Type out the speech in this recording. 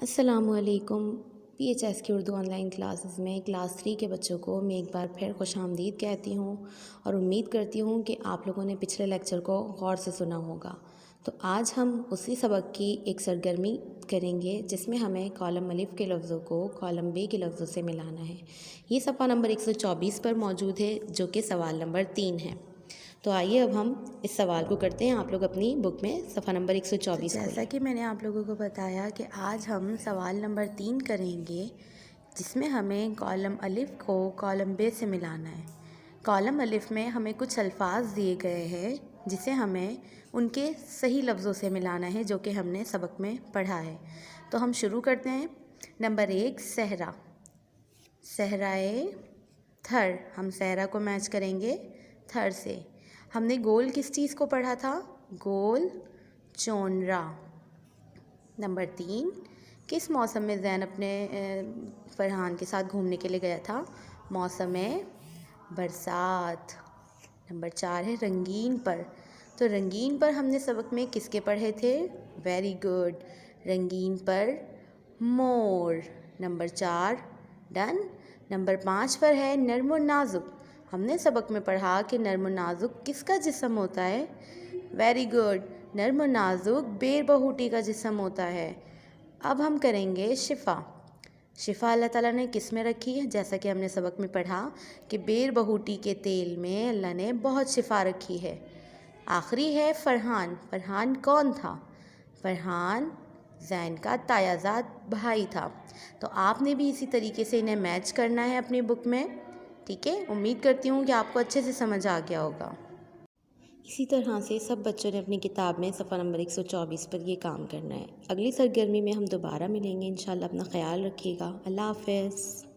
السلام علیکم۔ P H S کی اردو آن لائن کلاسز میں کلاس 3 کے بچوں کو میں ایک بار پھر خوش آمدید کہتی ہوں اور امید کرتی ہوں کہ آپ لوگوں نے پچھلے لیکچر کو غور سے سنا ہوگا۔ تو آج ہم اسی سبق کی ایک سرگرمی کریں گے جس میں ہمیں کالم الف کے لفظوں کو کالم بے کے لفظوں سے ملانا ہے۔ یہ صفحہ نمبر 124 پر موجود ہے جو کہ سوال نمبر 3 ہے۔ تو آئیے اب ہم اس سوال کو کرتے ہیں۔ آپ لوگ اپنی بک میں صفحہ نمبر 124 جیسا کہ میں نے آپ لوگوں کو بتایا کہ آج ہم سوال نمبر 3 کریں گے جس میں ہمیں کالم الف کو کالم بے سے ملانا ہے۔ کالم الف میں ہمیں کچھ الفاظ دیے گئے ہیں جسے ہمیں ان کے صحیح لفظوں سے ملانا ہے جو کہ ہم نے سبق میں پڑھا ہے۔ تو ہم شروع کرتے ہیں۔ نمبر 1 صحرا، صحرائے تھر، ہم صحرا کو میچ کریں گے تھر سے۔ ہم نے گول کس چیز کو پڑھا تھا؟ گول چونرا۔ نمبر 3 کس موسم میں زین اپنے فرحان کے ساتھ گھومنے کے لیے گیا تھا؟ موسم برسات۔ نمبر 4 ہے رنگین پر۔ تو رنگین پر ہم نے سبق میں کس کے پڑھے تھے؟ ویری گڈ، رنگین پر مور۔ Number 4 done. نمبر 5 پر ہے نرم و نازک۔ ہم نے سبق میں پڑھا کہ نرم و نازک کس کا جسم ہوتا ہے؟ ویری گڈ، نرم و نازک بیر بہوٹی کا جسم ہوتا ہے۔ اب ہم کریں گے شفا۔ شفا اللہ تعالیٰ نے کس میں رکھی ہے؟ جیسا کہ ہم نے سبق میں پڑھا کہ بیر بہوٹی کے تیل میں اللہ نے بہت شفا رکھی ہے۔ آخری ہے فرحان۔ فرحان کون تھا؟ فرحان زین کا تایا زاد بھائی تھا۔ تو آپ نے بھی اسی طریقے سے انہیں میچ کرنا ہے اپنی بک میں، ٹھیک ہے؟ امید کرتی ہوں کہ آپ کو اچھے سے سمجھ آ گیا ہوگا۔ اسی طرح سے سب بچوں نے اپنی کتاب میں صفحہ نمبر 124 پر یہ کام کرنا ہے۔ اگلی سرگرمی میں ہم دوبارہ ملیں گے انشاءاللہ۔ اپنا خیال رکھیے گا۔ اللہ حافظ۔